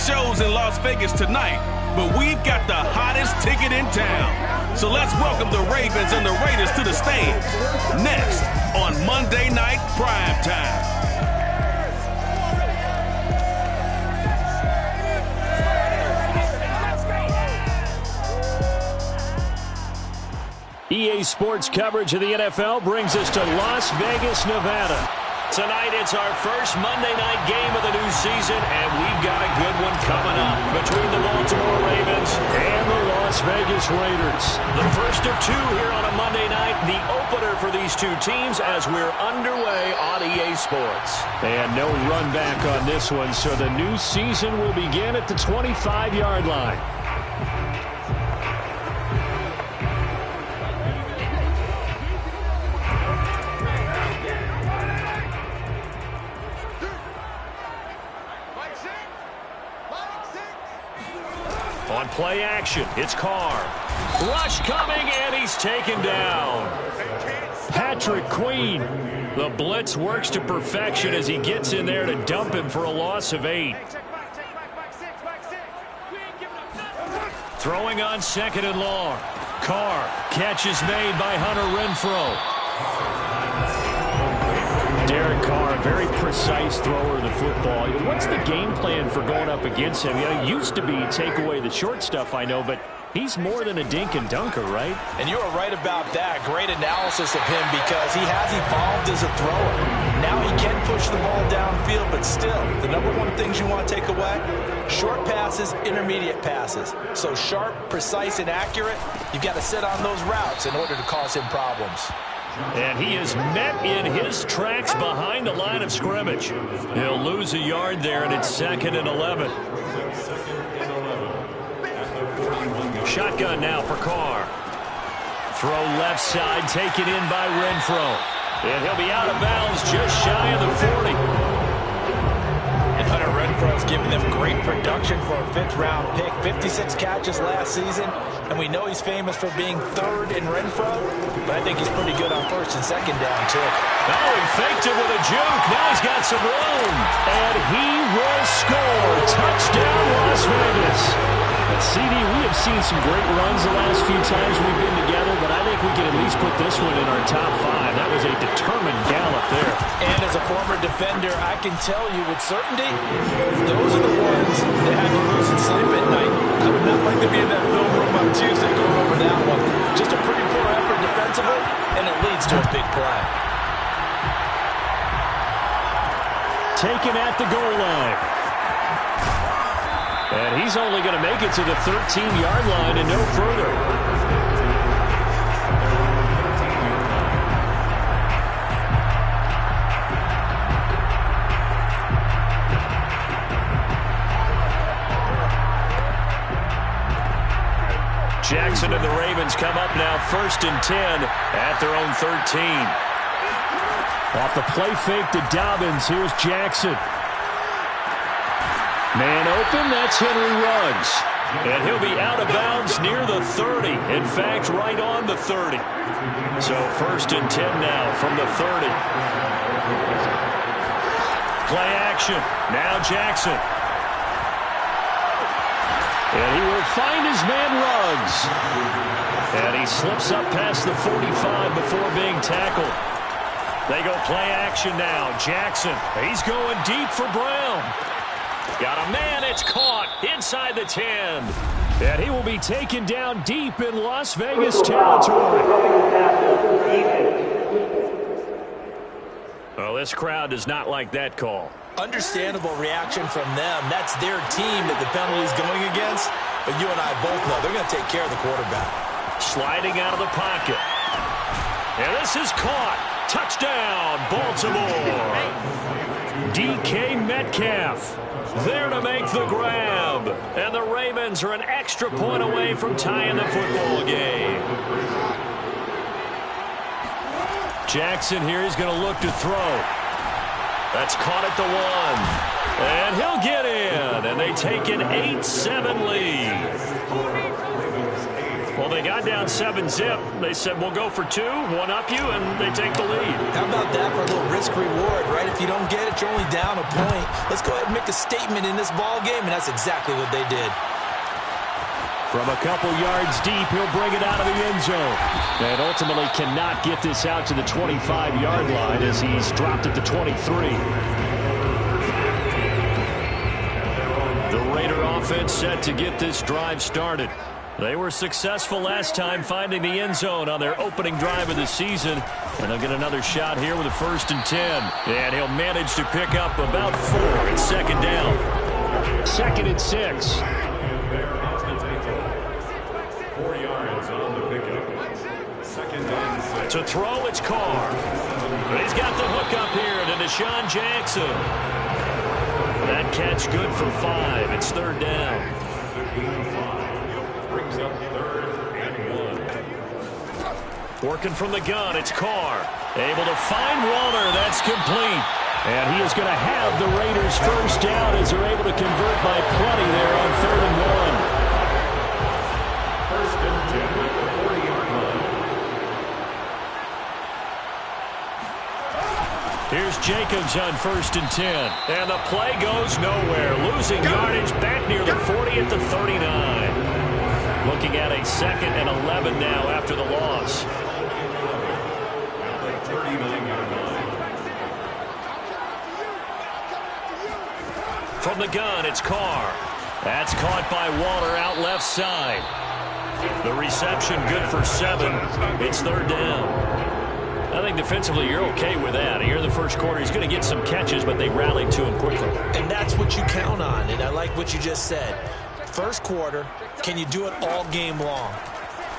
shows in Las Vegas tonight, but we've got the hottest ticket in town. So let's welcome the Ravens and the Raiders to the stage. Next on Monday Night Prime Time. EA Sports coverage of the NFL brings us to Las Vegas, Nevada. Tonight, it's our first Monday night game of the new season, and we've got a good one coming up between the Baltimore Ravens and the Las Vegas Raiders. The first of two here on a Monday night, the opener for these two teams as we're underway on EA Sports. And no run back on this one, so the new season will begin at the 25-yard line. On play action, it's Carr. Rush coming, and he's taken down. Patrick Queen. The blitz works to perfection as he gets in there to dump him for a loss of 8. Throwing on second and long. Carr. Catch is made by Hunter Renfrow. Derek Carr, a very precise thrower of the football. What's the game plan for going up against him? You know, it used to be take away the short stuff, I know, but he's more than a dink and dunker, right? And you are right about that. Great analysis of him because he has evolved as a thrower. Now he can push the ball downfield, but still, the number one things you want to take away, short passes, intermediate passes. So sharp, precise, and accurate, you've got to sit on those routes in order to cause him problems. And he is met in his tracks behind the line of scrimmage. He'll lose a yard there, and it's 2nd and 11. Shotgun now for Carr. Throw left side, taken in by Renfrow. And he'll be out of bounds just shy of the 40. And Hunter Renfrow's giving them great production for a 5th-round pick. 56 catches last season. And we know he's famous for being 3rd in Renfrow, but I think he's pretty good on 1st and 2nd down, too. Oh, he faked it with a juke. Now he's got some room. And he will score. Touchdown, Las Vegas. But CD, we have seen some great runs the last few times we've been together, but I think we can at least put this one in our top 5. That was a determined gallop there. And as a former defender, I can tell you with certainty, those are the ones that have you losing sleep at night. I would not like to be in that film room on Tuesday going over that one. Just a pretty poor effort defensively, and it leads to a big play. Taken at the goal line. And he's only going to make it to the 13-yard line and no further. Jackson and the Ravens come up now 1st and 10 at their own 13. Off the play fake to Dobbins. Here's Jackson. Man open, that's Henry Ruggs. And he'll be out of bounds near the 30. In fact, right on the 30. So 1st and 10 now from the 30. Play action. Now Jackson. And he will find his man Ruggs. And he slips up past the 45 before being tackled. They go play action now. Jackson, he's going deep for Brown. Got a man, it's caught inside the 10. And he will be taken down deep in Las Vegas territory. Well, this crowd does not like that call. Understandable reaction from them. That's their team that the penalty is going against. But you and I both know they're going to take care of the quarterback. Sliding out of the pocket. And this is caught. Touchdown, Baltimore. DK Metcalf there to make the grab. And the Ravens are an extra point away from tying the football game. Jackson here is going to look to throw. That's caught at the 1. And he'll get in. And they take an 8-7 lead. Well, they got down 7-zip. They said, we'll go for 2, one up you, and they take the lead. How about that for a little risk-reward, right? If you don't get it, you're only down a point. Let's go ahead and make a statement in this ball game, and that's exactly what they did. From a couple yards deep, he'll bring it out of the end zone. And ultimately cannot get this out to the 25-yard line as he's dropped at the 23. The Raider offense set to get this drive started. They were successful last time finding the end zone on their opening drive of the season. And they'll get another shot here with a 1st and 10. And he'll manage to pick up about 4 at 2nd down. 2nd and 6. To throw, it's Carr. He's got the hook up here to Deshaun Jackson. That catch good for 5. It's 3rd down. Brings up 3rd and 1. Working from the gun, it's Carr. Able to find Waller. That's complete. And he is going to have the Raiders' 1st down as they're able to convert by plenty there on 3rd and 1. 1st and 10 at the 40-yard line. Here's Jacobs on 1st and 10. And the play goes nowhere. Losing yardage back near the 40 at the 39. Looking at a 2nd and 11 now after the loss. From the gun, it's Carr. That's caught by Waller out left side. The reception good for 7. It's 3rd down. I think defensively you're okay with that. Here in the first quarter, he's going to get some catches, but they rallied to him quickly. And that's what you count on, and I like what you just said. First quarter, can you do it all game long?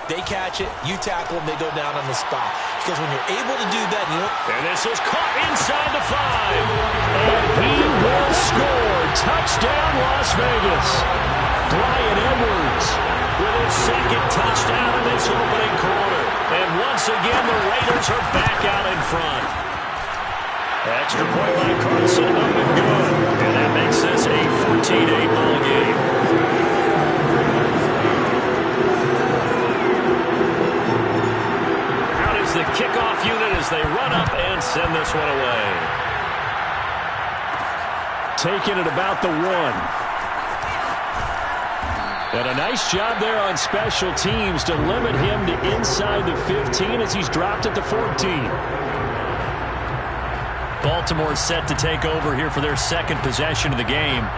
They catch it, you tackle them, they go down on the spot. Because when you're able to do that, and this is caught inside the 5. And he will score. Touchdown, Las Vegas. Bryan Edwards with his 2nd touchdown in this opening quarter. And once again, the Raiders are back out in front. Extra point by Carlson, up and good. And that makes this a 14-8 ball game. Out is the kickoff unit as they run up and send this one away. Taking it about the 1. And a nice job there on special teams to limit him to inside the 15 as he's dropped at the 14. Baltimore set to take over here for their 2nd possession of the game.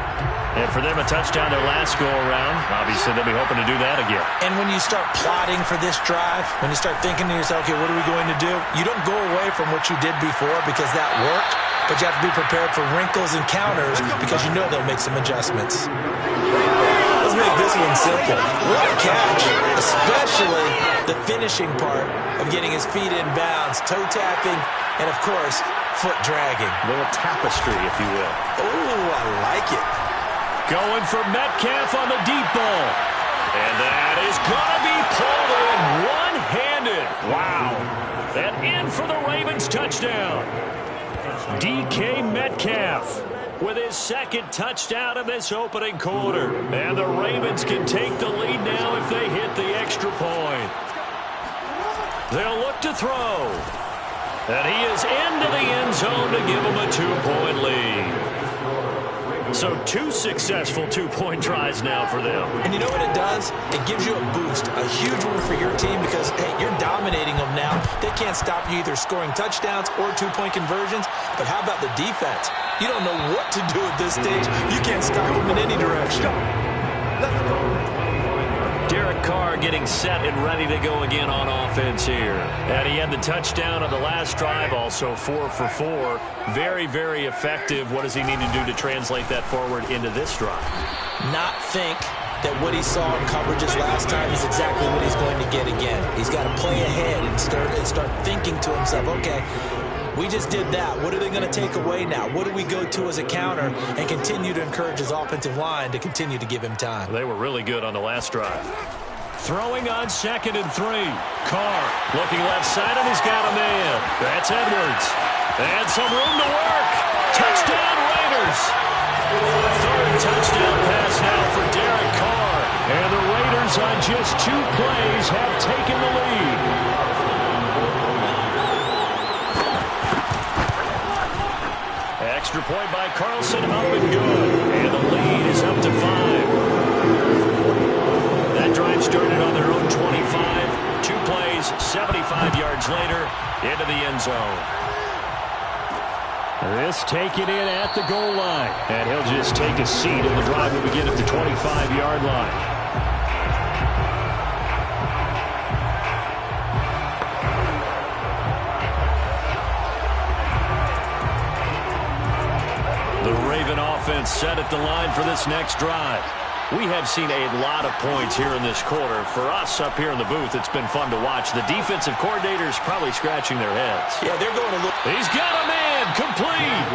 And for them, a touchdown their last go-around. Obviously, they'll be hoping to do that again. And when you start plotting for this drive, when you start thinking to yourself, okay, what are we going to do? You don't go away from what you did before because that worked, but you have to be prepared for wrinkles and counters because you know they'll make some adjustments. Let's make this one simple. What a catch, especially the finishing part of getting his feet in bounds, toe tapping, and of course, foot dragging. A little tapestry, if you will. Oh, I like it. Going for Metcalf on the deep ball. And that is going to be pulled in one-handed. Wow. And in for the Ravens touchdown. DK Metcalf with his 2nd touchdown of this opening quarter. And the Ravens can take the lead now if they hit the extra point. They'll look to throw. And he is into the end zone to give them a 2-point lead. So 2 successful 2-point tries now for them. And you know what it does? It gives you a boost, a huge one for your team because, hey, you're dominating them now. They can't stop you either scoring touchdowns or 2-point conversions. But how about the defense? You don't know what to do at this stage. You can't stop them in any direction. Let's go. Derek Carr getting set and ready to go again on offense here. And he had the touchdown on the last drive, also 4 for 4. Very, very effective. What does he need to do to translate that forward into this drive? Not think that what he saw in coverages last time is exactly what he's going to get again. He's got to play ahead and start thinking to himself, okay, we just did that. What are they going to take away now? What do we go to as a counter and continue to encourage his offensive line to continue to give him time? They were really good on the last drive. Throwing on 2nd and 3. Carr looking left side, and he's got a man. That's Edwards. And some room to work. Touchdown, Raiders. 3rd touchdown pass now for Derek Carr. And the Raiders on just 2 plays have taken the lead. Extra point by Carlson, up and good. And the lead is up to 5. That drive started on their own 25. 2 plays, 75 yards later, into the end zone. This taken in at the goal line. And he'll just take a seat, and the drive will begin at the 25-yard line. The Raven offense set at the line for this next drive. We have seen a lot of points here in this quarter. For us up here in the booth, it's been fun to watch. The defensive coordinators probably scratching their heads. Yeah, they're going to look. He's got a man, complete.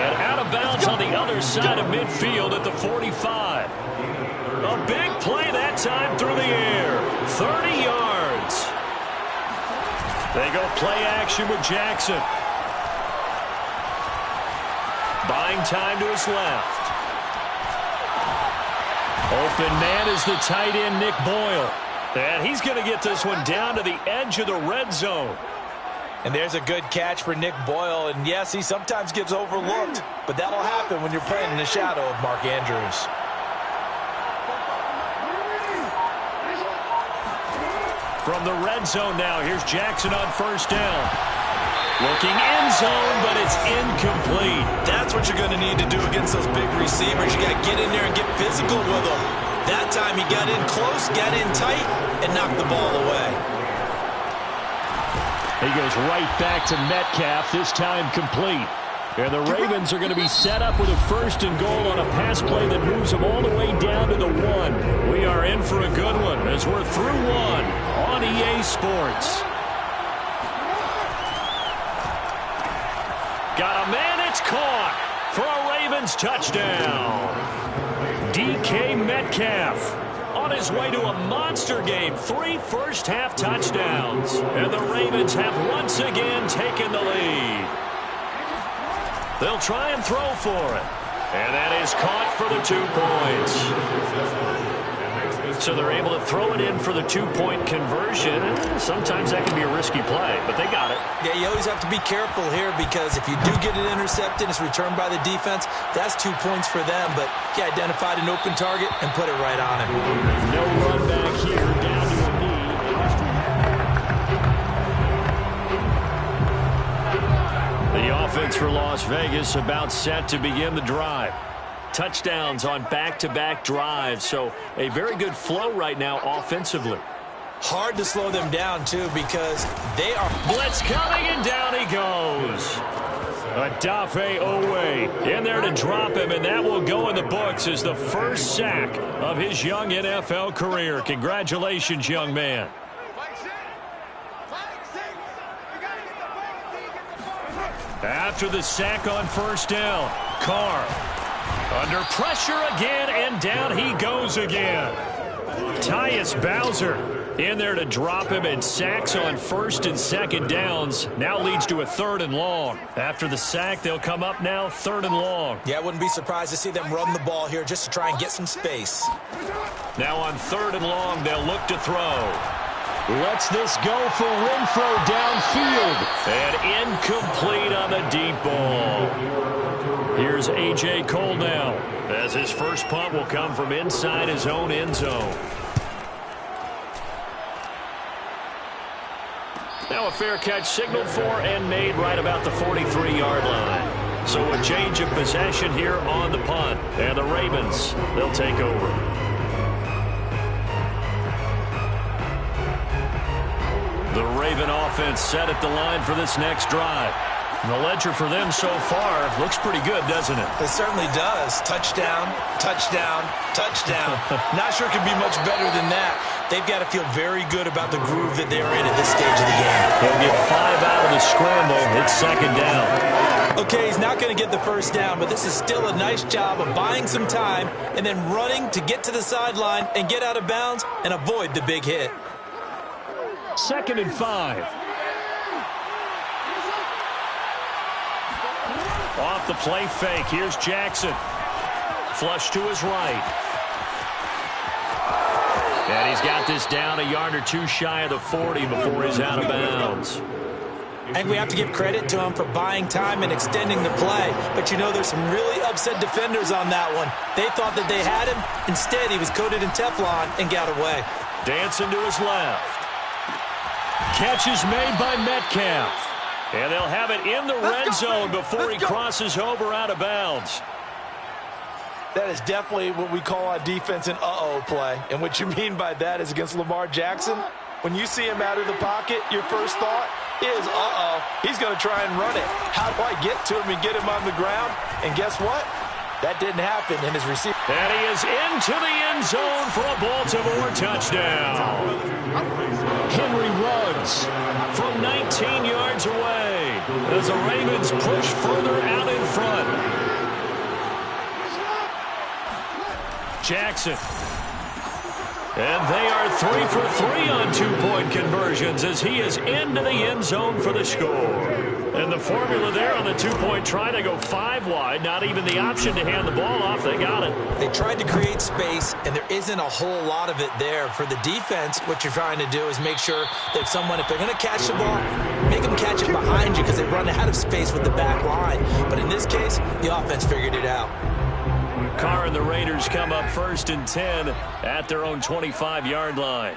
And out of bounds on the other side of midfield at the 45. A big play that time through the air. 30 yards. They go play action with Jackson. Buying time to his left. Open man is the tight end, Nick Boyle. And he's going to get this one down to the edge of the red zone. And there's a good catch for Nick Boyle. And yes, he sometimes gets overlooked. But that'll happen when you're playing in the shadow of Mark Andrews. From the red zone now, here's Jackson on first down. Looking end zone, but it's incomplete. That's what you're going to need to do against those big receivers. You got to get in there and get physical with them. That time he got in close, got in tight, and knocked the ball away. He goes right back to Metcalf, this time complete. And the Ravens are going to be set up with a first and goal on a pass play that moves them all the way down to the 1. We are in for a good one as we're through 1 on EA Sports. Got a man, it's caught for a Ravens touchdown. DK Metcalf on his way to a monster game. 3 first-half touchdowns. And the Ravens have once again taken the lead. They'll try and throw for it. And that is caught for the 2 points. So they're able to throw it in for the 2-point conversion. Sometimes that can be a risky play, but they got it. Yeah, you always have to be careful here because if you do get it intercepted, it's returned by the defense. That's 2 points for them, but he identified an open target and put it right on him. No run back here, down to a knee. The offense for Las Vegas about set to begin the drive. Touchdowns on back-to-back drives, so a very good flow right now offensively. Hard to slow them down, too, because they are... Blitz coming, and down he goes. Odafe Owe in there to drop him, and that will go in the books as the first sack of his young NFL career. Congratulations, young man. After the sack on first down, Carr under pressure again, and down he goes again. Tyus Bowser in there to drop him, and sacks on first and second downs now leads to a 3rd and long. After the sack, they'll come up now 3rd and long. Yeah, I wouldn't be surprised to see them run the ball here just to try and get some space. Now on 3rd and long, they'll look to throw. Lets this go for Renfro downfield. And incomplete on the deep ball. Here's A.J. Cole now, as his first punt will come from inside his own end zone. Now a fair catch signaled for and made right about the 43-yard line. So a change of possession here on the punt. And the Ravens, they'll take over. The Raven offense set at the line for this next drive. And the ledger for them so far looks pretty good, doesn't it? It certainly does. Touchdown, touchdown, touchdown. Not sure it could be much better than that. They've got to feel very good about the groove that they're in at this stage of the game. He'll get 5 out of the scramble. It's 2nd down. Okay, he's not going to get the first down, but this is still a nice job of buying some time and then running to get to the sideline and get out of bounds and avoid the big hit. 2nd and 5. Off the play fake, here's Jackson. Flush to his right. And he's got this down a yard or two shy of the 40 before he's out of bounds. I think we have to give credit to him for buying time and extending the play. But, you know, there's some really upset defenders on that one. They thought that they had him. Instead, he was coated in Teflon and got away. Dancing to his left. Catch is made by Metcalf. And they'll have it in the red zone before he crosses over out of bounds. That is definitely what we call on defense an uh-oh play. And what you mean by that is against Lamar Jackson, when you see him out of the pocket, your first thought is, uh-oh, he's going to try and run it. How do I get to him and get him on the ground? And guess what? That didn't happen in his receiver. And he is into the end zone for a Baltimore touchdown. Henry Ruggs from 19 yards away as the Ravens push further out in front. Jackson. And they are 3 for 3 on two-point conversions as he is into the end zone for the score. And the formula there on the two-point try to go 5 wide, not even the option to hand the ball off. They got it. They tried to create space, and there isn't a whole lot of it there. For the defense, what you're trying to do is make sure that if they're going to catch the ball, make them catch it behind you because they run out of space with the back line. But in this case, the offense figured it out. Carr and the Raiders come up 1st and 10 at their own 25-yard line.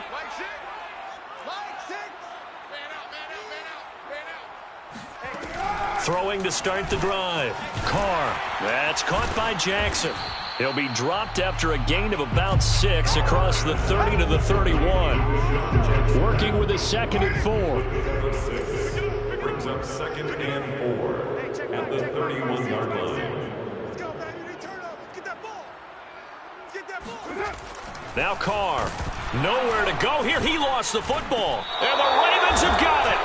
Throwing to start the drive. Carr. That's caught by Jackson. He'll be dropped after a gain of about 6 across the 30 to the 31. Working with a 2nd and 4. Brings up 2nd and 4 at the 31-yard line. Now Carr. Nowhere to go here. He lost the football. And the Ravens have got it.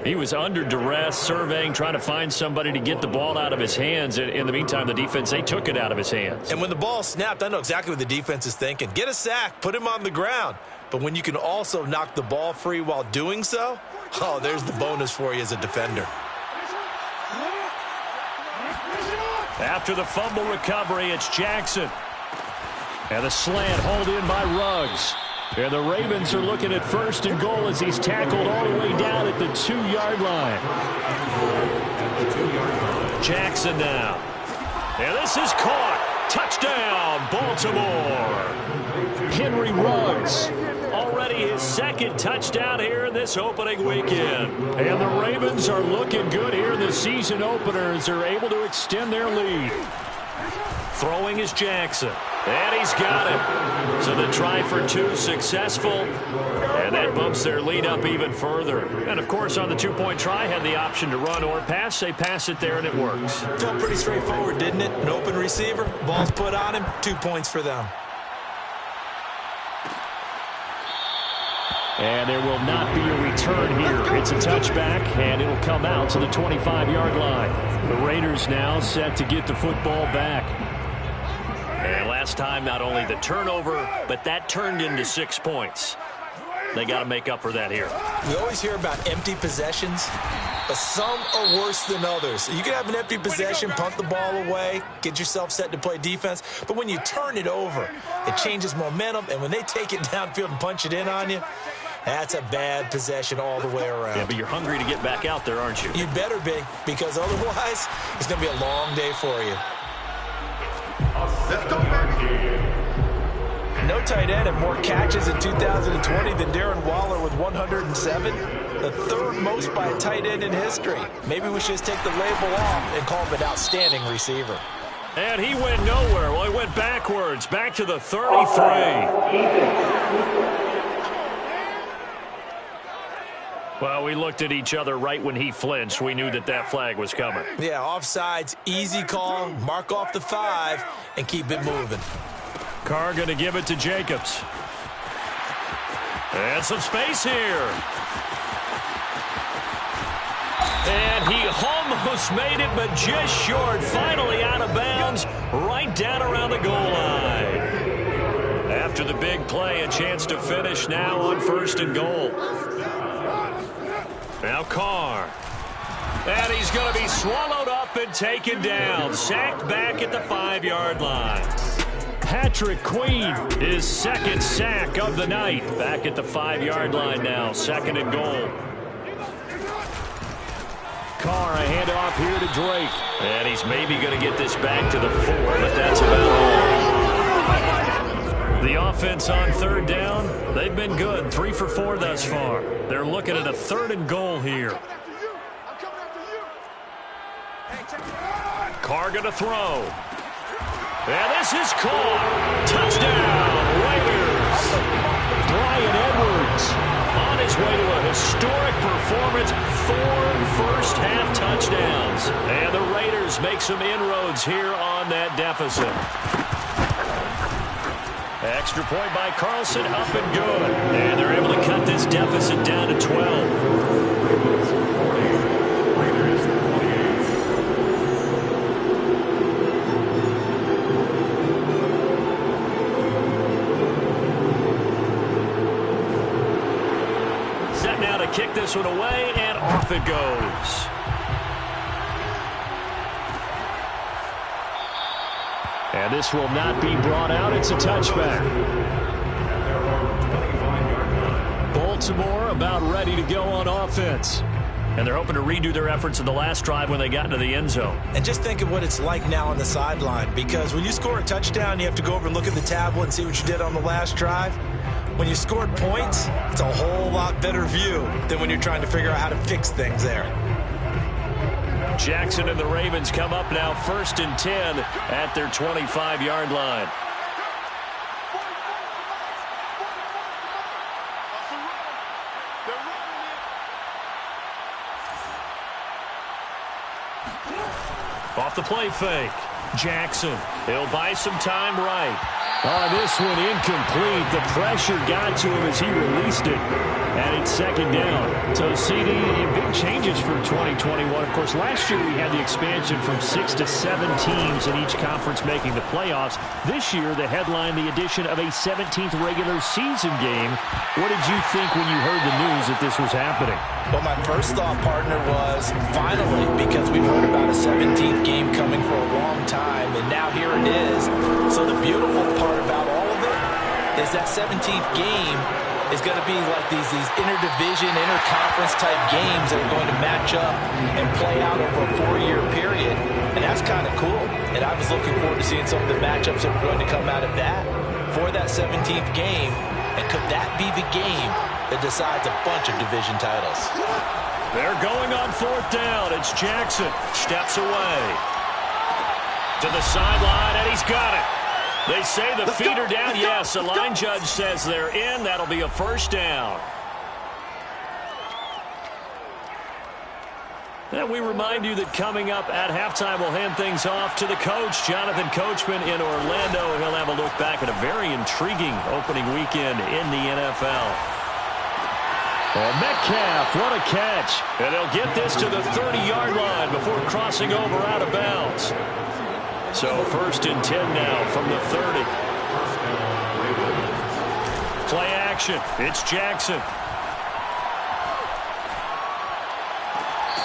He was under duress, surveying, trying to find somebody to get the ball out of his hands. In the meantime, the defense, they took it out of his hands. And when the ball snapped, I know exactly what the defense is thinking. Get a sack, put him on the ground. But when you can also knock the ball free while doing so, oh, there's the bonus for you as a defender. After the fumble recovery, it's Jackson. And the slant hauled in by Ruggs. And the Ravens are looking at 1st and goal as he's tackled all the way down at the 2-yard line. Jackson now. And this is caught. Touchdown, Baltimore. Henry Ruggs. Already his 2nd touchdown here in this opening weekend. And the Ravens are looking good here in the season opener as they're able to extend their lead. Throwing is Jackson. And he's got it. So the try for 2 successful. And that bumps their lead up even further. And, of course, on the two-point try, had the option to run or pass. They pass it there, and it works. Felt pretty straightforward, didn't it? An open receiver, ball's put on him, 2 points for them. And there will not be a return here. It's a touchback, and it'll come out to the 25-yard line. The Raiders now set to get the football back. And last time, not only the turnover, but that turned into 6 points. They got to make up for that here. We always hear about empty possessions, but some are worse than others. You can have an empty possession, punt the ball away, get yourself set to play defense, but when you turn it over, it changes momentum, and when they take it downfield and punch it in on you, that's a bad possession all the way around. Yeah, but you're hungry to get back out there, aren't you? You better be, because otherwise, it's going to be a long day for you. Let's go, baby. No tight end had more catches in 2020 than Darren Waller with 107. The 3rd most by a tight end in history. Maybe we should just take the label off and call him an outstanding receiver. And he went nowhere. Well, he went backwards, back to the 33. Well, we looked at each other right when he flinched. We knew that that flag was coming. Yeah, offsides, easy call, mark off the 5, and keep it moving. Carr going to give it to Jacobs. And some space here. And he almost made it, but just short. Finally out of bounds, right down around the goal line. After the big play, a chance to finish now on 1st and goal. Now Carr. And he's going to be swallowed up and taken down. Sacked back at the 5-yard line. Patrick Queen, his second sack of the night. Back at the 5-yard line now, 2nd and goal. Carr, a handoff here to Drake. And he's maybe going to get this back to the 4, but that's about all. The offense on 3rd down, they've been good. 3 for 4 thus far. They're looking at a 3rd and goal here. Carr going to throw. And this is caught. Touchdown, Raiders. Bryan Edwards on his way to a historic performance. 4 first-half touchdowns. And the Raiders make some inroads here on that deficit. Extra point by Carlson, up and good. And they're able to cut this deficit down to 12. Kick this one away, and off it goes. And this will not be brought out. It's a touchback. Baltimore about ready to go on offense. And they're hoping to redo their efforts in the last drive when they got into the end zone. And just think of what it's like now on the sideline, because when you score a touchdown, you have to go over and look at the tablet and see what you did on the last drive. When you scored points, it's a whole lot better view than when you're trying to figure out how to fix things there. Jackson and the Ravens come up now 1st and 10 at their 25-yard line. Off the play fake. Jackson, he'll buy some time right. Oh, this one incomplete. The pressure got to him as he released it. And it's 2nd down. So, CD, big changes for 2021. Of course, last year we had the expansion from 6 to 7 teams in each conference making the playoffs. This year, they headlined the addition of a 17th regular season game. What did you think when you heard the news that this was happening? Well, my first thought, partner, was finally, because we've heard about a 17th game coming for a long time, and now here it is. So the beautiful part about all of it is that 17th game is going to be like these interdivision, interconference type games that are going to match up and play out over a 4-year period, and that's kind of cool. And I was looking forward to seeing some of the matchups that were going to come out of that for that 17th game, and could that be the game that decides a bunch of division titles? They're going on 4th down. It's Jackson. Steps away. To the sideline, and he's got it. They say the feet are down. Yes, the line judge says they're in. That'll be a 1st down. And we remind you that coming up at halftime, we'll hand things off to the coach, Jonathan Coachman in Orlando. He'll have a look back at a very intriguing opening weekend in the NFL. Oh, Metcalf, what a catch. And they'll get this to the 30-yard line before crossing over out of bounds. So 1st and 10 now from the 30. Play action. It's Jackson.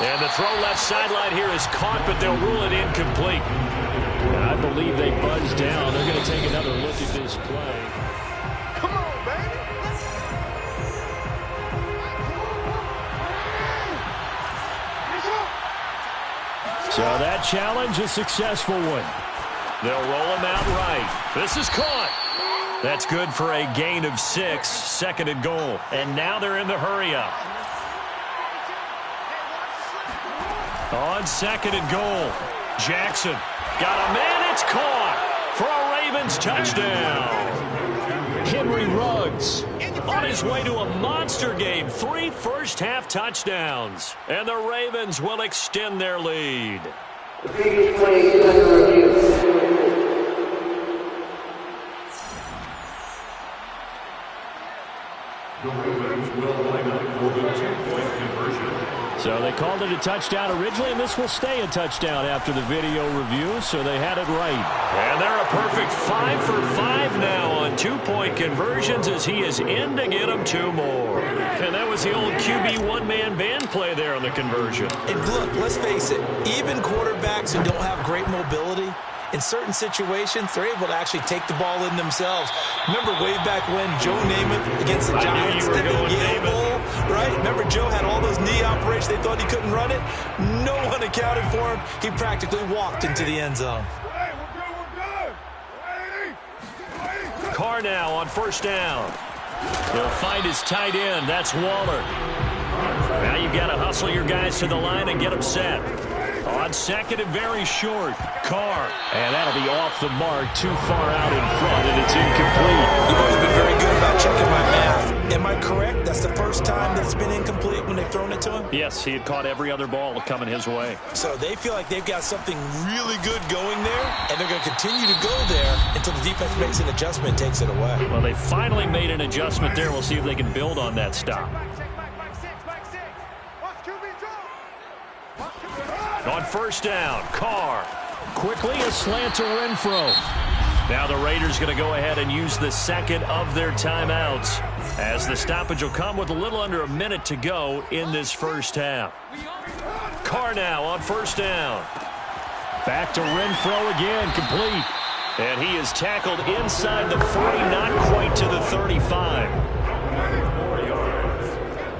And the throw left sideline here is caught, but they'll rule it incomplete. And I believe they buzzed down. They're going to take another look at this play. Come on, baby. So that challenge, a successful one. They'll roll him out right. This is caught. That's good for a gain of 6, 2nd and goal. And now they're in the hurry-up. On 2nd and goal, Jackson got a man. It's caught for a Ravens touchdown. Henry Ruggs on his way to a monster game. 3 first-half touchdowns. And the Ravens will extend their lead. The previous play is under review. The Ravens will line up for the 2-point conversion. So they called it a touchdown originally, and this will stay a touchdown after the video review, so they had it right. And they're a perfect 5 for 5 now on 2-point conversions as he is in to get them 2 more. And that was the old QB one-man band play there on the conversion. And look, let's face it, even quarterbacks who don't have great mobility, in certain situations, they're able to actually take the ball in themselves. Remember way back when Joe Namath against the Giants at the Yale Bowl, right? Remember Joe had all those knee operations. They thought he couldn't run it. No one accounted for him. He practically walked into the end zone. Carr now on first down. He'll find his tight end. That's Waller. Now you've got to hustle your guys to the line and get them set. On second and very short, Carr. And that'll be off the mark, too far out in front, and it's incomplete. You've always been very good about checking my math. Am I correct? That's the first time that's been incomplete when they've thrown it to him? Yes, he had caught every other ball coming his way. So they feel like they've got something really good going there, and they're going to continue to go there until the defense makes an adjustment and takes it away. Well, they finally made an adjustment there. We'll see if they can build on that stop. On first down, Carr. Quickly a slant to Renfro. Now the Raiders going to go ahead and use the second of their timeouts, as the stoppage will come with a little under a minute to go in this first half. Carr now on first down. Back to Renfro again, complete. And he is tackled inside the 40, not quite to the 35. 4 yards.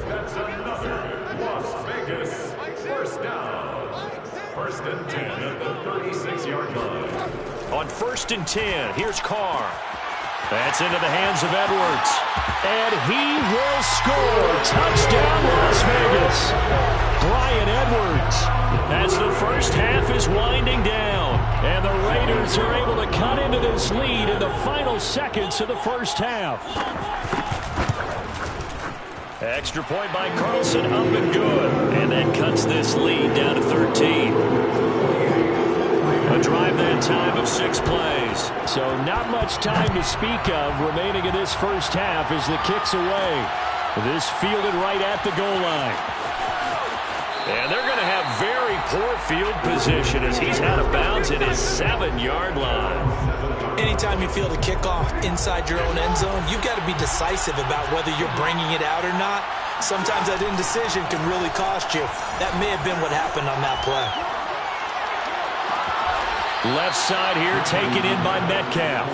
That's another Las Vegas first down. First and 10 at the 36-yard line. On first and 10, here's Carr. That's into the hands of Edwards. And he will score. Touchdown, Las Vegas. Bryan Edwards. As the first half is winding down, and the Raiders are able to cut into this lead in the final seconds of the first half. Extra point by Carlson, up and good. And that cuts this lead down to 13. A drive that time of 6 plays. So not much time to speak of remaining in this first half as the kick's away. This fielded right at the goal line. And they're going to have very poor field position as he's out of bounds at his 7-yard line. Anytime you field a kickoff inside your own end zone, you've got to be decisive about whether you're bringing it out or not. Sometimes that indecision can really cost you. That may have been what happened on that play. Left side here taken in by Metcalf.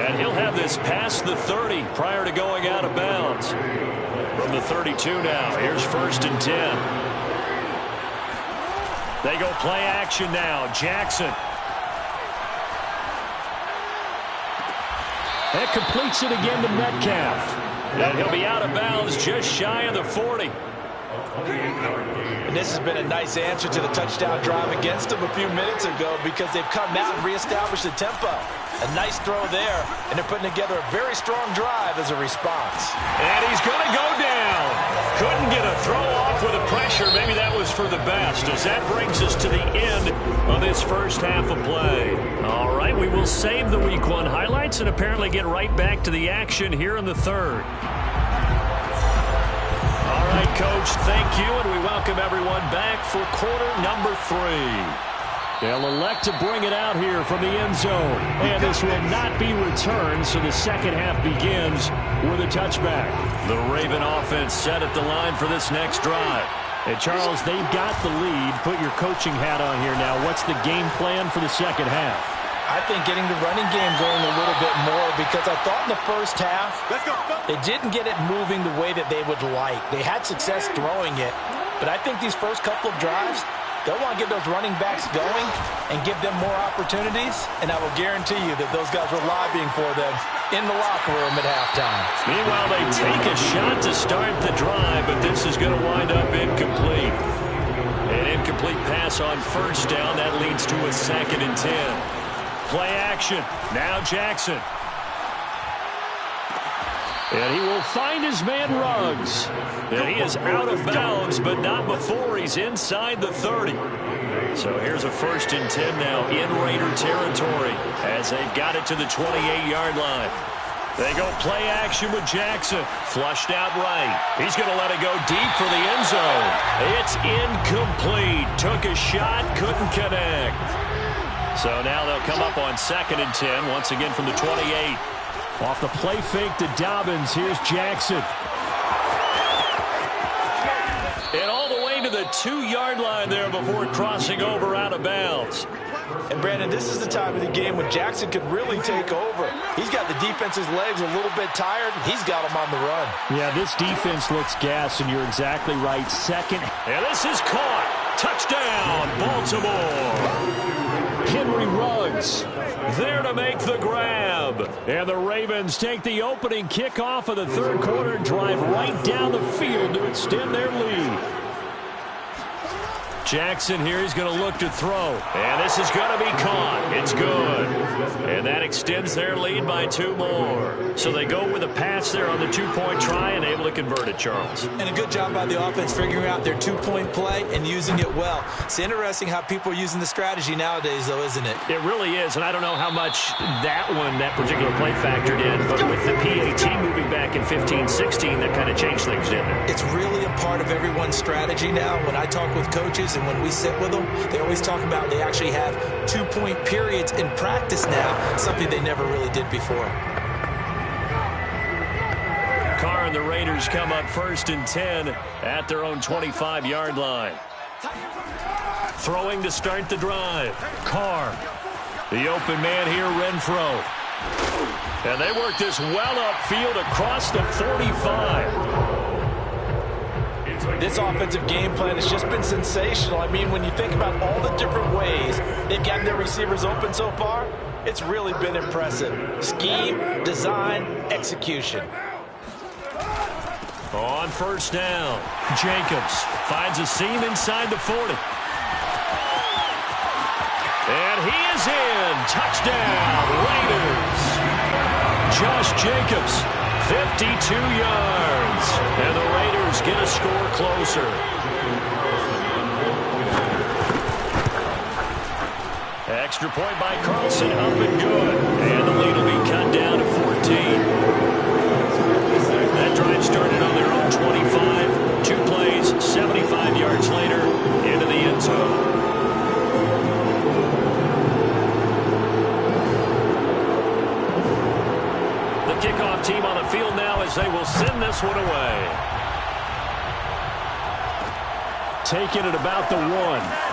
And he'll have this past the 30 prior to going out of bounds. From the 32 now, here's first and 10. They go play action now. Jackson. That completes it again to Metcalf. And he'll be out of bounds just shy of the 40. And this has been a nice answer to the touchdown drive against them a few minutes ago because they've come out and reestablished the tempo. A nice throw there, and they're putting together a very strong drive as a response. And he's going to go down. Couldn't get a throw off with the pressure. Maybe that was for the best, as that brings us to the end of this first half of play. All right, we will save the Week 1 highlights and apparently get right back to the action here in the third. All right, Coach, thank you, and we welcome everyone back for quarter number 3. They'll elect to bring it out here from the end zone. And this will not be returned, so the second half begins with a touchback. The Raven offense set at the line for this next drive. And, Charles, they've got the lead. Put your coaching hat on here now. What's the game plan for the second half? I think getting the running game going a little bit more because I thought in the first half they didn't get it moving the way that they would like. They had success throwing it, but I think these first couple of drives, they'll want to get those running backs going and give them more opportunities, and I will guarantee you that those guys were lobbying for them in the locker room at halftime. Meanwhile, they take a shot to start the drive, but this is going to wind up incomplete. An incomplete pass on first down. That leads to a 2nd and 10. Play action. Now Jackson. And he will find his man Ruggs. And he is out of bounds, but not before he's inside the 30. So here's a 1st and 10 now in Raider territory as they've got it to the 28-yard line. They go play action with Jackson. Flushed out right. He's going to let it go deep for the end zone. It's incomplete. Took a shot, couldn't connect. So now they'll come up on 2nd and 10, once again from the 28. Off the play fake to Dobbins, here's Jackson. And all the way to the 2-yard line there before crossing over out of bounds. And, Brandon, this is the time of the game when Jackson could really take over. He's got the defense's legs a little bit tired. He's got them on the run. Yeah, this defense looks gassed, and you're exactly right. Second. And this is caught. Touchdown, Baltimore. Henry Ruggs there to make the grab. And the Ravens take the opening kickoff of the third quarter and drive right down the field to extend their lead. Jackson here, he's going to look to throw. And this is going to be caught. It's good. And that extends their lead by 2 more. So they go with a pass there on the 2-point try and able to convert it, Charles. And a good job by the offense figuring out their 2-point play and using it well. It's interesting how people are using the strategy nowadays, though, isn't it? It really is, and I don't know how much that particular play factored in, but with the PAT moving back in 15-16, that kind of changed things, didn't it? It's really a part of everyone's strategy now. When I talk with coaches and when we sit with them, they always talk about they actually have 2-point periods in practice now, something they never really did before. Carr and the Raiders come up 1st and 10 at their own 25-yard line. Throwing to start the drive. Carr. The open man here, Renfro. And they work this well upfield across the 45. This offensive game plan has just been sensational. I mean, when you think about all the different ways they've gotten their receivers open so far, it's really been impressive. Scheme, design, execution. On 1st down, Jacobs finds a seam inside the 40. And he is in. Touchdown, Raiders. Josh Jacobs, 52 yards. And the Raiders get a score closer. Extra point by Carlson, up and good. And the lead will be cut down to 14. That drive started on their own 25. 2 plays, 75 yards later, into the end zone. The kickoff team on the field now as they will send this one away. Taking it about the 1.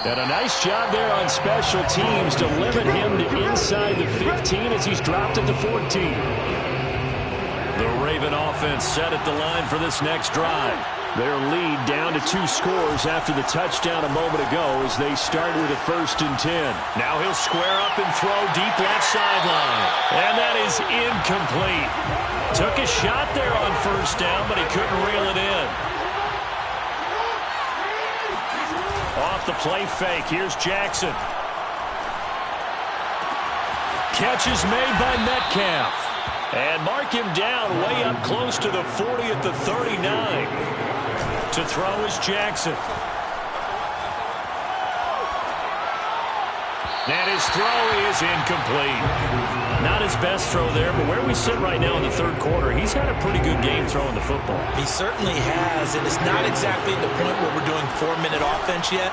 And a nice job there on special teams to limit him to inside the 15 as he's dropped at the 14. The Raven offense set at the line for this next drive. Their lead down to 2 scores after the touchdown a moment ago as they start with a 1st and 10. Now he'll square up and throw deep left sideline. And that is incomplete. Took a shot there on 1st down, but he couldn't reel it in. Off the play fake, here's Jackson. Catch is made by Metcalf. And mark him down way up close to the 40 at the 39. To throw is Jackson. And his throw is incomplete. Not his best throw there, but where we sit right now in the third quarter, he's had a pretty good game throwing the football. He certainly has, and it's not exactly at the point where we're doing 4-minute offense yet,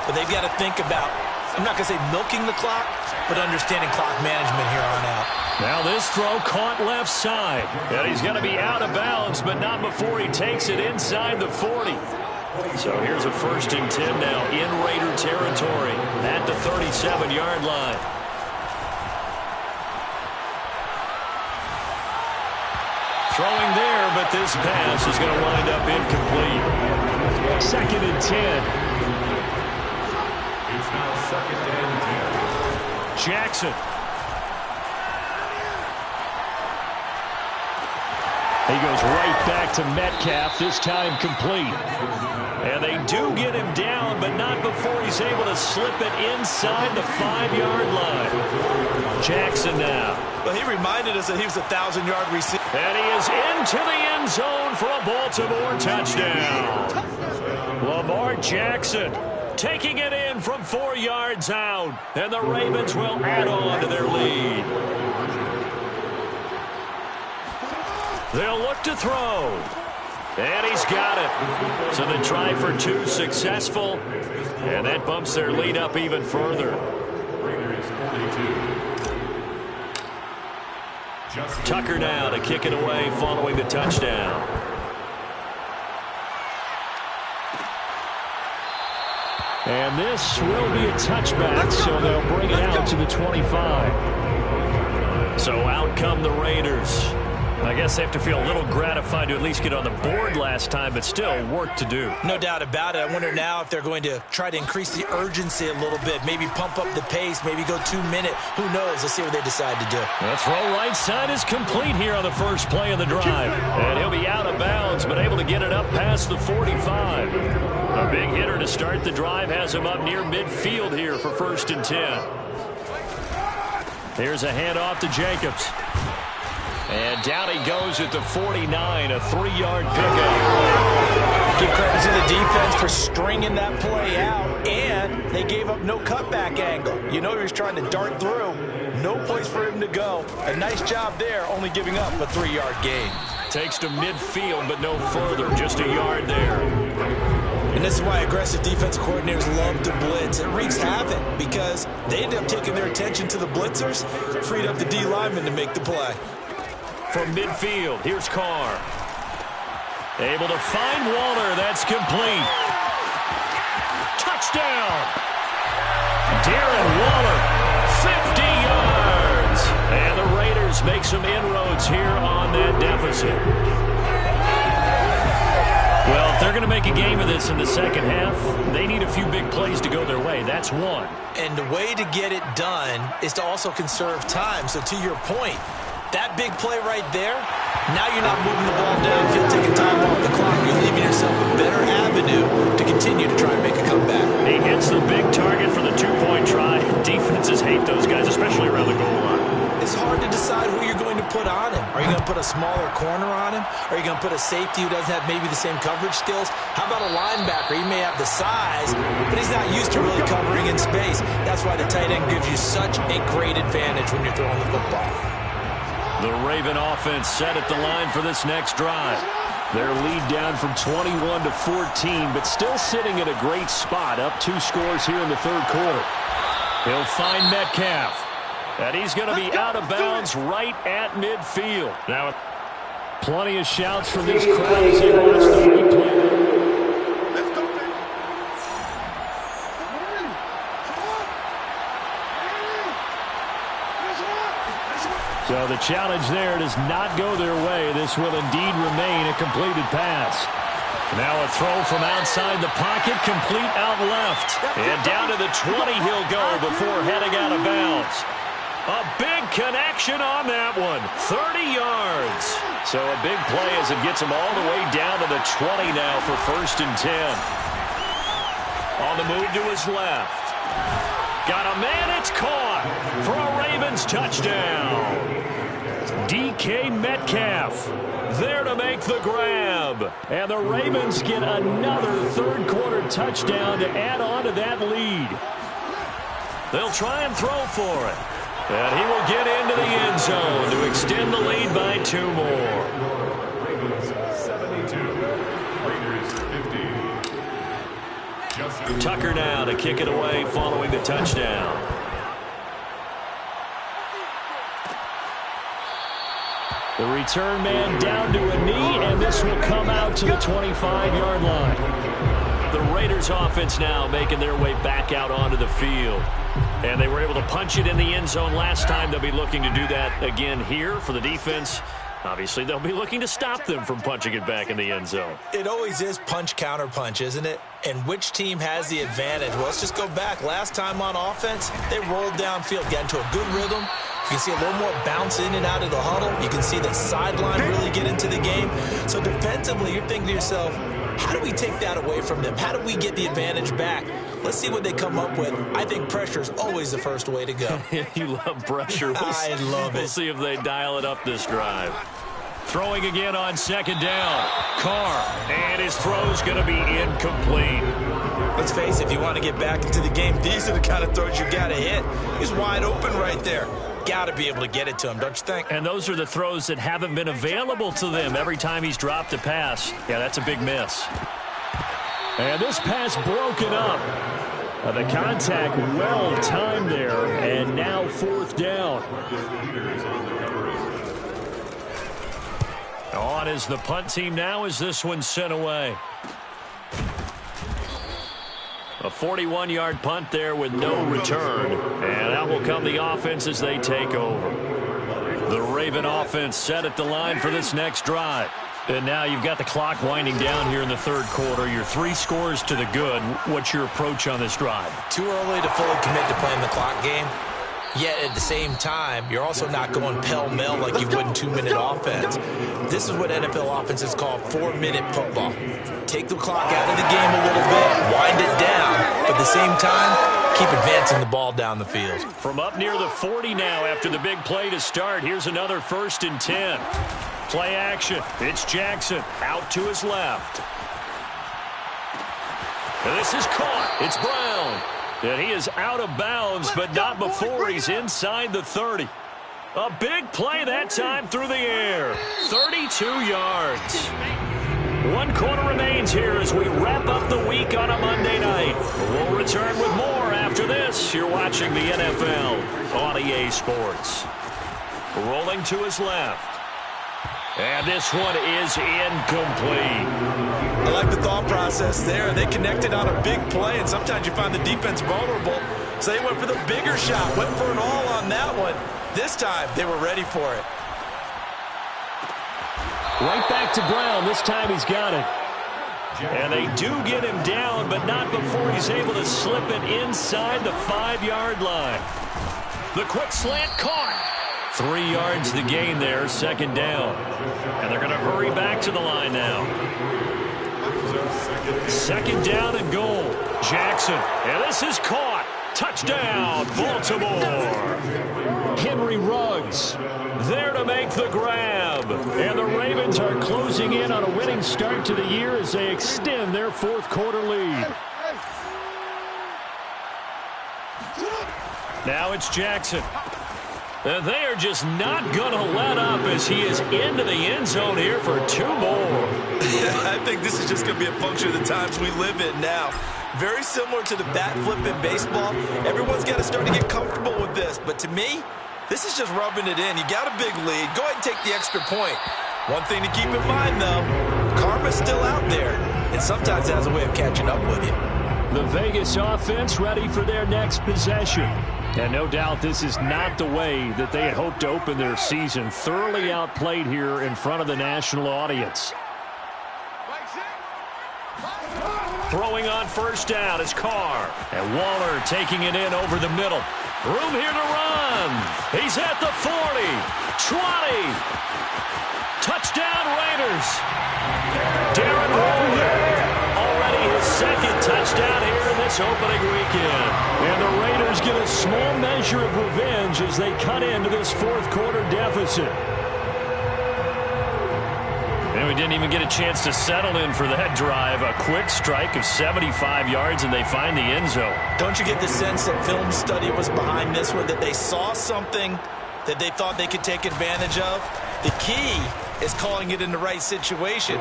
but they've got to think about, I'm not going to say milking the clock, but understanding clock management here on out. Now this throw caught left side. And he's going to be out of bounds, but not before he takes it inside the 40. So here's a 1st and 10 now in Raider territory at the 37-yard line. Throwing there, but this pass is going to wind up incomplete. 2nd and 10. It's now 2nd and 10. Jackson. He goes right back to Metcalf, this time complete. And they do get him down, but not before he's able to slip it inside the 5-yard line. Jackson now. Well, he reminded us that he was a 1,000-yard receiver. And he is into the end zone for a Baltimore touchdown. Lamar Jackson taking it in from 4 yards out. And the Ravens will add on to their lead. They'll look to throw. And he's got it. So the try for 2 successful. And that bumps their lead up even further. Raiders 42. Tucker now to kick it away following the touchdown. And this will be a touchback, so they'll bring it out to the 25. So out come the Raiders. I guess they have to feel a little gratified to at least get on the board last time, but still work to do. No doubt about it. I wonder now if they're going to try to increase the urgency a little bit, maybe pump up the pace, maybe go 2 minute. Who knows? Let's see what they decide to do. The throw right side is complete here on the first play of the drive. And he'll be out of bounds, but able to get it up past the 45. A big hitter to start the drive has him up near midfield here for 1st and 10. Here's a handoff to Jacobs. And down he goes at the 49, a 3-yard pickup. Give credit to the defense for stringing that play out, and they gave up no cutback angle. You know he was trying to dart through. No place for him to go. A nice job there, only giving up a 3-yard gain. Takes to midfield, but no further, just a yard there. And this is why aggressive defense coordinators love to blitz. It wreaks havoc because they end up taking their attention to the blitzers, freed up the D lineman to make the play. From midfield, here's Carr. Able to find Waller. That's complete. Touchdown! Darren Waller, 50 yards. And the Raiders make some inroads here on that deficit. Well, if they're going to make a game of this in the second half, they need a few big plays to go their way. That's one. And the way to get it done is to also conserve time. So to your point, that big play right there, now you're not moving the ball downfield, taking time off the clock. You're leaving yourself a better avenue to continue to try and make a comeback. He hits the big target for the 2-point try. Defenses hate those guys, especially around the goal line. It's hard to decide who you're going to put on him. Are you going to put a smaller corner on him? Are you going to put a safety who doesn't have maybe the same coverage skills? How about a linebacker? He may have the size, but he's not used to really covering in space. That's why the tight end gives you such a great advantage when you're throwing the football. The Raven offense set at the line for this next drive. Their lead down from 21 to 14, but still sitting at a great spot, up 2 scores here in the third quarter. He'll find Metcalf, and he's going to be out of bounds right at midfield. Now, plenty of shouts from these crowds. They watch the replay. So the challenge there does not go their way. This will indeed remain a completed pass. Now a throw from outside the pocket, complete out left. And down to the 20 he'll go before heading out of bounds. A big connection on that one, 30 yards. So a big play as it gets him all the way down to the 20 now for 1st and 10. On the move to his left. Got a man, it's caught for a Ravens touchdown. DK Metcalf there to make the grab. And the Ravens get another third quarter touchdown to add on to that lead. They'll try and throw for it. And he will get into the end zone to extend the lead by 2 more. Ravens 72, Raiders 50. Tucker now to kick it away following the touchdown. The return man down to a knee, and this will come out to the 25-yard line. The Raiders offense now making their way back out onto the field. And they were able to punch it in the end zone last time. They'll be looking to do that again here for the defense. Obviously, they'll be looking to stop them from punching it back in the end zone. It always is punch, counter punch, isn't it? And which team has the advantage? Well, let's just go back. Last time on offense, they rolled downfield, got into a good rhythm. You can see a little more bounce in and out of the huddle. You can see the sideline really get into the game. So defensively, you're thinking to yourself, how do we take that away from them? How do we get the advantage back? Let's see what they come up with. I think pressure is always the first way to go. You love pressure. I love it. We'll see if they dial it up this drive. Throwing again on 2nd down. Carr, and his throw's going to be incomplete. Let's face it, if you want to get back into the game, these are the kind of throws you got to hit. He's wide open right there. Got to be able to get it to him, don't you think? And those are the throws that haven't been available to them every time he's dropped a pass. Yeah, that's a big miss. And this pass broken up. The contact well timed there, and now 4th down. On is the punt team now as this one's sent away. A 41-yard punt there with no return. And out will come the offense as they take over. The Raven offense set at the line for this next drive. And now you've got the clock winding down here in the third quarter. You're 3 scores to the good. What's your approach on this drive? Too early to fully commit to playing the clock game. Yet at the same time, you're also not going pell-mell like you would in 2-minute offense. This is what NFL offenses call 4-minute football. Take the clock out of the game a little bit, wind it down, but at the same time, keep advancing the ball down the field. From up near the 40 now after the big play to start, here's another 1st and 10. Play action. It's Jackson out to his left. And this is caught. It's Brown. And he is out of bounds, but not before he's inside the 30. A big play that time through the air. 32 yards. 1 quarter remains here as we wrap up the week on a Monday night. We'll return with more after this. You're watching the NFL on EA Sports. Rolling to his left. And this one is incomplete. I like the thought process there. They connected on a big play, and sometimes you find the defense vulnerable. So they went for the bigger shot, went for an all on that one. This time, they were ready for it. Right back to Brown. This time he's got it. And they do get him down, but not before he's able to slip it inside the 5-yard line. The quick slant caught. 3 yards to gain there, 2nd down. And they're going to hurry back to the line now. 2nd down and goal. Jackson. And this is caught. Touchdown, Baltimore. Henry Ruggs there to make the grab. And the Ravens are closing in on a winning start to the year as they extend their 4th quarter lead. Now it's Jackson. And they are just not going to let up as he is into the end zone here for 2 more. I think this is just going to be a function of the times we live in now. Very similar to the bat flip in baseball. Everyone's got to start to get comfortable with this. But to me, this is just rubbing it in. You got a big lead. Go ahead and take the extra point. One thing to keep in mind, though, karma's still out there. And sometimes it has a way of catching up with you. The Vegas offense ready for their next possession. And no doubt this is not the way that they had hoped to open their season. Thoroughly outplayed here in front of the national audience. Throwing on 1st down is Carr. And Waller taking it in over the middle. Room here to run. He's at the 40, 20. Touchdown Raiders. Darren Waller. Already his 2nd touchdown here in this opening weekend. And the Raiders get a small measure of revenge as they cut into this 4th quarter deficit. And we didn't even get a chance to settle in for that drive. A quick strike of 75 yards, and they find the end zone. Don't you get the sense that film study was behind this one, that they saw something that they thought they could take advantage of? The key is calling it in the right situation,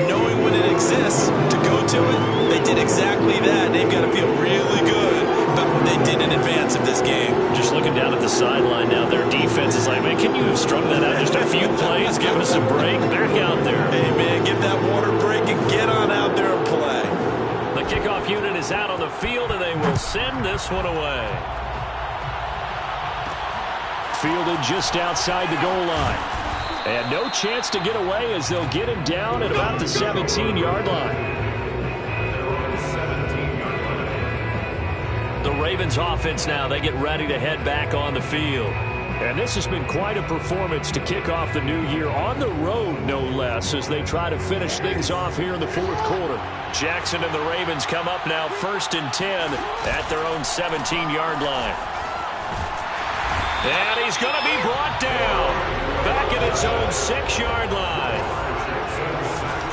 knowing when it exists to go to it. They did exactly that. They've got to feel really good about what they did in advance of this game. Just looking down at the sideline now, their defense is like, man, can you have strung that out just a few plays? Give us a break. They're out there. Hey, man, give that water break and get on out there and play. The kickoff unit is out on the field, and they will send this one away. Fielded just outside the goal line. And no chance to get away as they'll get him down at about the 17-yard line. The Ravens offense now, they get ready to head back on the field. And this has been quite a performance to kick off the new year on the road, no less, as they try to finish things off here in the 4th quarter. Jackson and the Ravens come up now 1st and 10 at their own 17-yard line. And he's going to be brought down back at his own 6-yard line.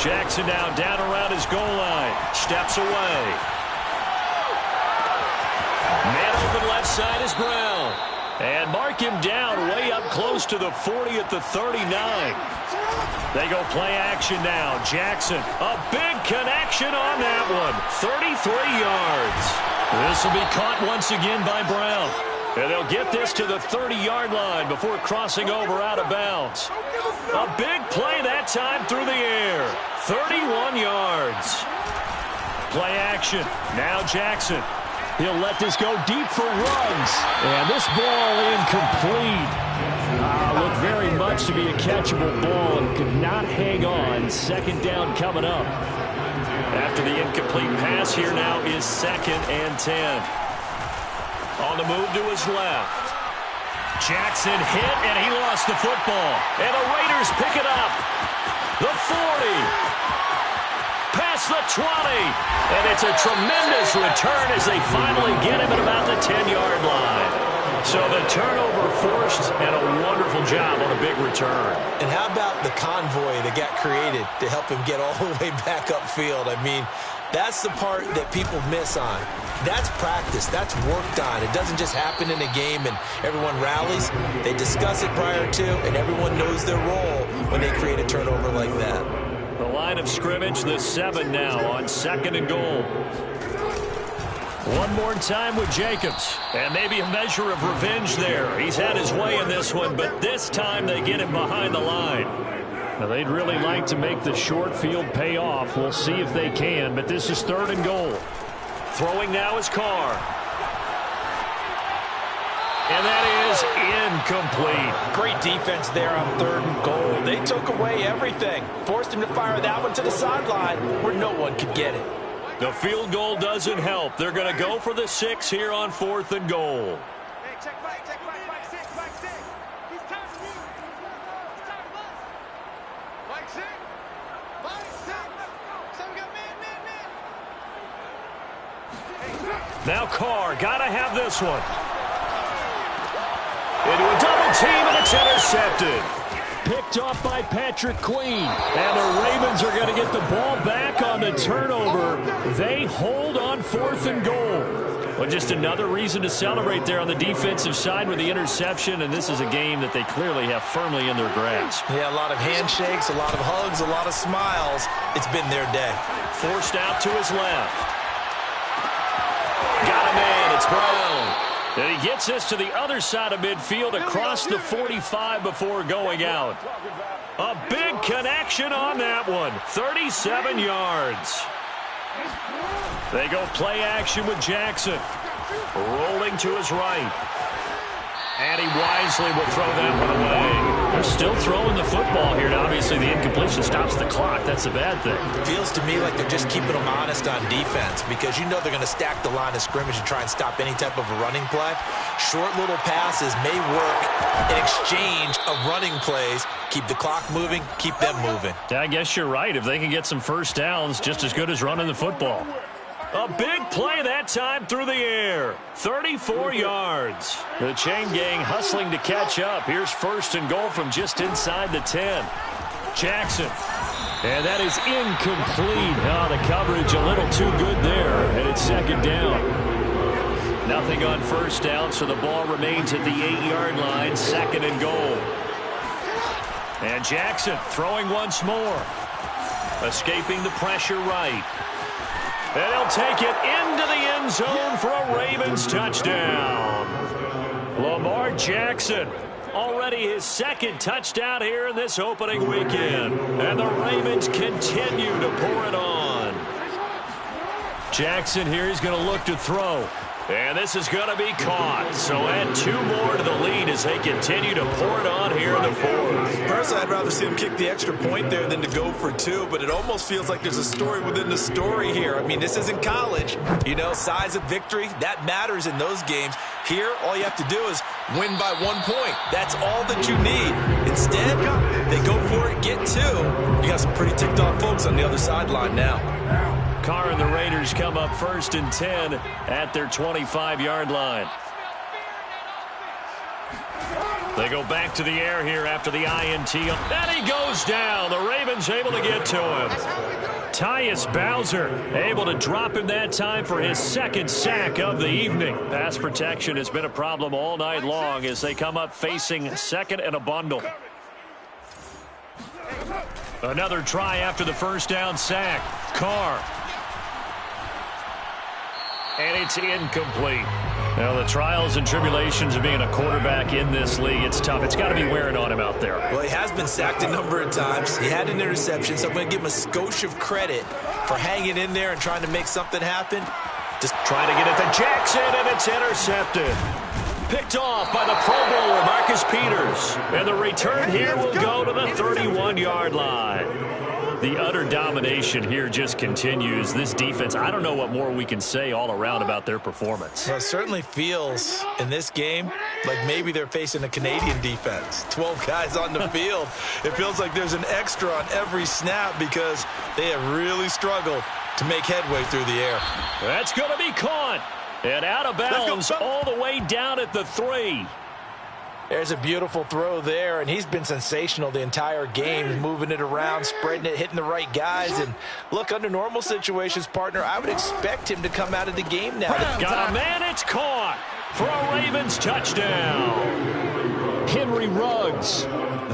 Jackson now down around his goal line. Steps away. Man open left side is Brown. And mark him down way up close to the 40 at the 39. They go play action now. Jackson, a big connection on that one. 33 yards. This will be caught once again by Brown. And they'll get this to the 30-yard line before crossing over out of bounds. A big play that time through the air. 31 yards. Play action. Now Jackson. He'll let this go deep for Ruggs. And this ball incomplete. Looked very much to be a catchable ball and could not hang on. Second down coming up. After the incomplete pass, here now is 2nd and 10. On the move to his left. Jackson hit, and he lost the football. And the Raiders pick it up. The 40. Past the 20. And it's a tremendous return as they finally get him at about the 10-yard line. So the turnover forced, and a wonderful job on a big return. And how about the convoy that got created to help him get all the way back upfield? I mean, that's the part that people miss on. That's practice. That's worked on. It doesn't just happen in a game and everyone rallies. They discuss it prior to, and everyone knows their role when they create a turnover like that. The line of scrimmage, the 7 now on 2nd and goal. One more time with Jacobs. And maybe a measure of revenge there. He's had his way in this one, but this time they get him behind the line. Now, they'd really like to make the short field pay off. We'll see if they can, but this is 3rd and goal. Throwing now is Carr. And that is incomplete. Great defense there on 3rd and goal. They took away everything. Forced him to fire that one to the sideline where no one could get it. The field goal doesn't help. They're going to go for the 6 here on 4th and goal. Hey, check back 6. He's touching you. He's touching us. Back 6. So we got man. Now Carr, got to have this one. Into a double team, and it's intercepted. Picked off by Patrick Queen. And the Ravens are going to get the ball back on the turnover. They hold on 4th and goal. Well, just another reason to celebrate there on the defensive side with the interception, and this is a game that they clearly have firmly in their grasp. Yeah, a lot of handshakes, a lot of hugs, a lot of smiles. It's been their day. Forced out to his left. Got him in. It's Brown. And he gets this to the other side of midfield across the 45 before going out. A big connection on that one. 37 yards. They go play action with Jackson. Rolling to his right. And he wisely will throw that one away. They're still throwing the football here. Now, obviously, the incompletion stops the clock. That's a bad thing. It feels to me like they're just keeping them honest on defense because you know they're going to stack the line of scrimmage and try and stop any type of a running play. Short little passes may work in exchange of running plays. Keep the clock moving, keep them moving. Yeah, I guess you're right. If they can get some first downs, just as good as running the football. A big play that time through the air. 34 yards. The chain gang hustling to catch up. Here's 1st and goal from just inside the 10. Jackson. And that is incomplete. Oh, the coverage a little too good there. And it's 2nd down. Nothing on 1st down, so the ball remains at the 8-yard line. 2nd and goal. And Jackson throwing once more. Escaping the pressure right. And he'll take it into the end zone for a Ravens touchdown. Lamar Jackson, already his 2nd touchdown here in this opening weekend. And the Ravens continue to pour it on. Jackson here, he's going to look to throw. And this is going to be caught. So add 2 more to the lead as they continue to pour it on here in the 4th. Personally, I'd rather see him kick the extra point there than to go for 2, but it almost feels like there's a story within the story here. I mean, this isn't college. You know, size of victory, that matters in those games. Here, all you have to do is win by 1 point. That's all that you need. Instead, they go for it, get 2. You got some pretty ticked off folks on the other sideline now. Carr and the Raiders come up 1st and 10 at their 25-yard line. They go back to the air here after the INT. And he goes down. The Ravens able to get to him. Tyus Bowser able to drop him that time for his 2nd sack of the evening. Pass protection has been a problem all night long as they come up facing 2nd and a bundle. Another try after the 1st down sack. Carr. And it's incomplete. Well, the trials and tribulations of being a quarterback in this league, it's tough. It's got to be wearing on him out there. Well, he has been sacked a number of times. He had an interception, so I'm going to give him a skosh of credit for hanging in there and trying to make something happen. Just trying to get it to Jackson, and it's intercepted. Picked off by the Pro Bowler, Marcus Peters. And the return here will go to the 31-yard line. The utter domination here just continues. This defense, I don't know what more we can say all around about their performance. Well, it certainly feels in this game like maybe they're facing a Canadian defense. 12 guys on the field. It feels like there's an extra on every snap because they have really struggled to make headway through the air. That's going to be caught. And out of bounds all the way down at the 3. There's a beautiful throw there, and he's been sensational the entire game, moving it around, spreading it, hitting the right guys. And look, under normal situations, partner, I would expect him to come out of the game now. Got a man, it's caught for a Ravens touchdown. Henry Ruggs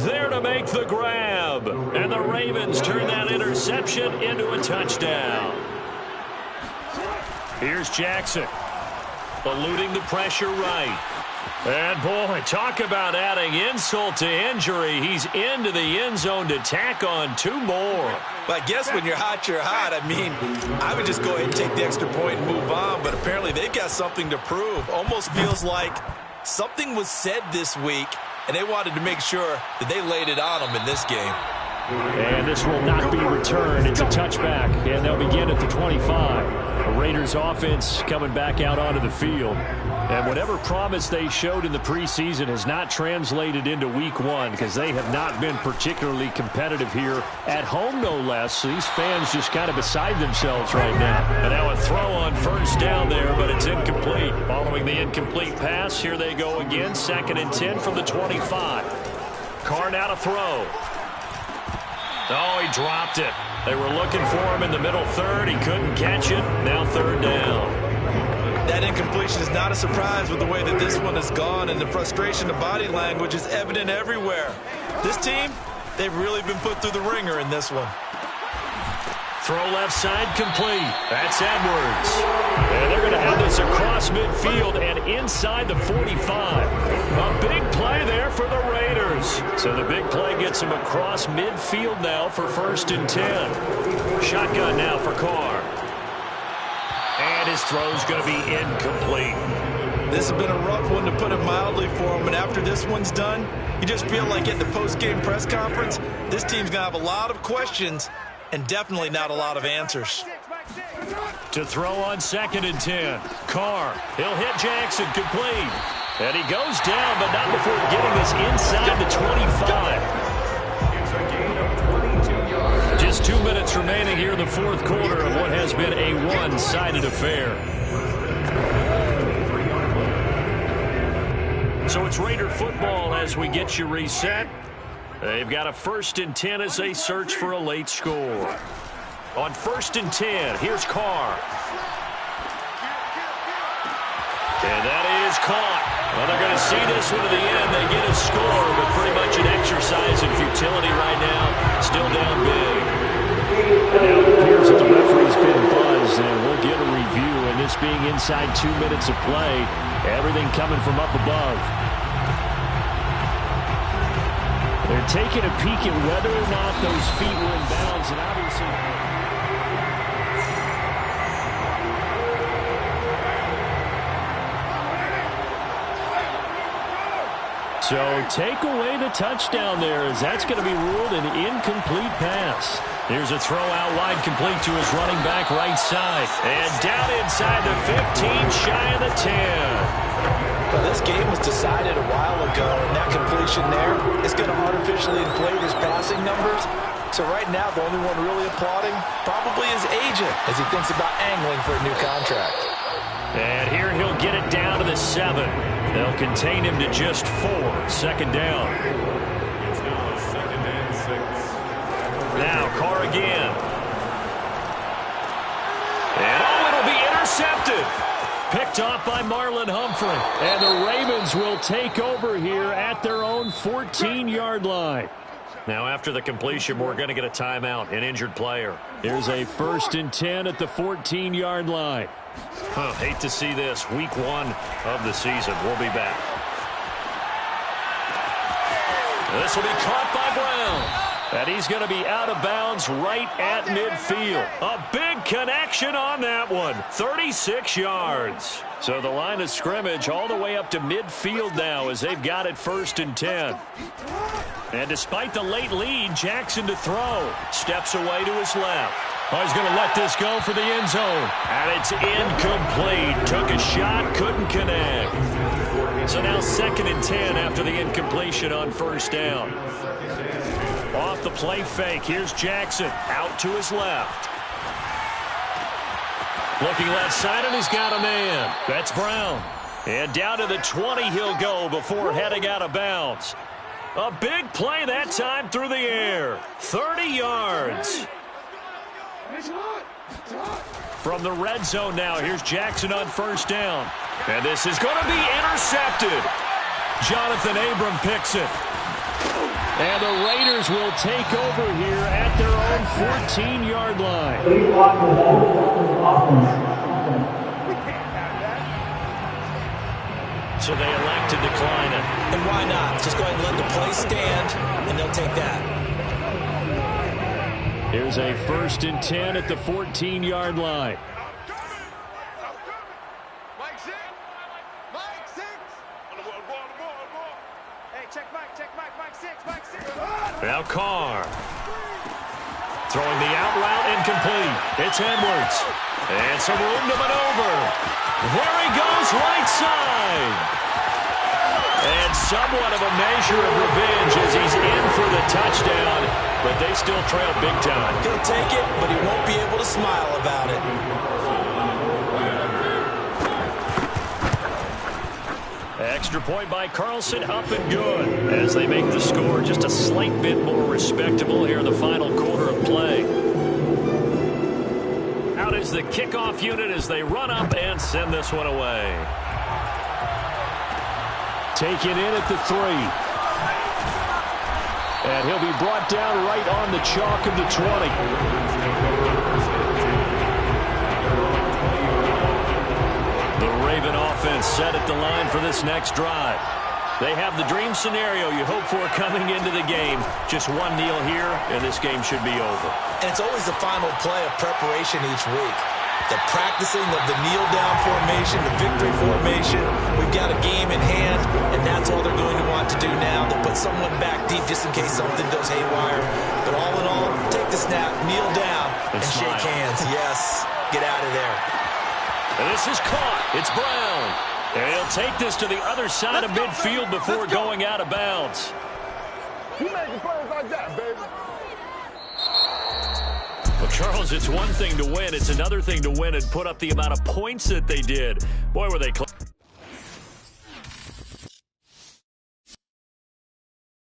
there to make the grab. And the Ravens turn that interception into a touchdown. Here's Jackson, eluding the pressure right. And, boy, talk about adding insult to injury. He's into the end zone to tack on 2 more. But I guess when you're hot, you're hot. I mean, I would just go ahead and take the extra point and move on, but apparently they've got something to prove. Almost feels like something was said this week, and they wanted to make sure that they laid it on them in this game. And this will not be returned. It's a touchback, and they'll begin at the 25. The Raiders offense coming back out onto the field. And whatever promise they showed in the preseason has not translated into week 1 because they have not been particularly competitive here at home, no less. So these fans just kind of beside themselves right now. And now a throw on first down there, but it's incomplete. Following the incomplete pass, here they go again. 2nd and 10 from the 25. Carr now to throw. Oh, he dropped it. They were looking for him in the middle third. He couldn't catch it. Now 3rd down. That incompletion is not a surprise with the way that this one has gone, and the frustration of body language is evident everywhere. This team, they've really been put through the ringer in this one. Throw left side complete. That's Edwards. And they're going to have this across midfield and inside the 45. A big play there for the Raiders. So the big play gets them across midfield now for 1st and 10. Shotgun now for Carr. And his throw's going to be incomplete. This has been a rough one, to put it mildly, for him. And after this one's done, you just feel like at the post-game press conference, this team's going to have a lot of questions and definitely not a lot of answers. To throw on 2nd and 10. Carr, he'll hit Jackson, complete. And he goes down, but not before getting this inside the 25. Just 2 minutes remaining here in the 4th quarter of what has been a one-sided affair. So it's Raider football as we get you reset. They've got a 1st and 10 as they search for a late score. On 1st and 10, here's Carr. And that is caught. Well, they're going to see this one to the end. They get a score, but pretty much an exercise in futility right now. Still down big. And now it appears that the referee's been buzzed, and we'll get a review. And this being inside 2 minutes of play, everything coming from up above. They're taking a peek at whether or not those feet were in bounds, and obviously... So take away the touchdown there, as that's going to be ruled an incomplete pass. Here's a throw out wide, complete to his running back right side. And down inside the 15, shy of the 10. Well, this game was decided a while ago, and that completion there is going to artificially inflate his passing numbers. So right now, the only one really applauding probably his agent as he thinks about angling for a new contract. And here he'll get it down to the 7. They'll contain him to just 4. 2nd down. It's now 2nd and 6. Now Carr again. And it'll be intercepted. Picked off by Marlon Humphrey. And the Ravens will take over here at their own 14-yard line. Now, after the completion, we're going to get a timeout, an injured player. Here's a 1st and 10 at the 14-yard line. Hate to see this. Week 1 of the season. We'll be back. This will be caught by Brown. And he's going to be out of bounds right at midfield. A big connection on that one. 36 yards. So the line of scrimmage all the way up to midfield now as they've got it 1st and 10. And despite the late lead, Jackson to throw. Steps away to his left. Oh, he's going to let this go for the end zone. And it's incomplete. Took a shot, couldn't connect. So now 2nd and 10 after the incompletion on 1st down. Off the play fake, here's Jackson. Out to his left. Looking left side, and he's got a man. That's Brown. And down to the 20 he'll go before heading out of bounds. A big play that time through the air. 30 yards. From the red zone now, here's Jackson on 1st down. And this is going to be intercepted. Jonathan Abram picks it. And the Raiders will take over here at their own 14-yard line. So they elect to decline it. And why not? Just go ahead and let the play stand, and they'll take that. Here's a 1st and 10 at the 14-yard line. Now Carr. Throwing the out route incomplete. It's Edwards. And some room to maneuver. There he goes, right side. And somewhat of a measure of revenge as he's in for the touchdown. But they still trail big time. He'll take it, but he won't be able to smile about it. Extra point by Carlson, up and good. As they make the score just a slight bit more respectable here in the final quarter of play. Out is the kickoff unit as they run up and send this one away. Taken in at the 3. And he'll be brought down right on the chalk of the 20. Raven offense set at the line for this next drive. They have the dream scenario you hope for coming into the game. Just one kneel here, and this game should be over. And it's always the final play of preparation each week. The practicing of the kneel-down formation, the victory formation. We've got a game in hand, and that's all they're going to want to do now. They'll put someone back deep just in case something goes haywire. But all in all, take the snap, kneel down, and shake hands. Yes, get out of there. And this is caught. It's Brown. And he'll take this to the other side of midfield before going out of bounds. You making plays like that, baby. Well, Charles, it's one thing to win. It's another thing to win and put up the amount of points that they did. Boy, were they close.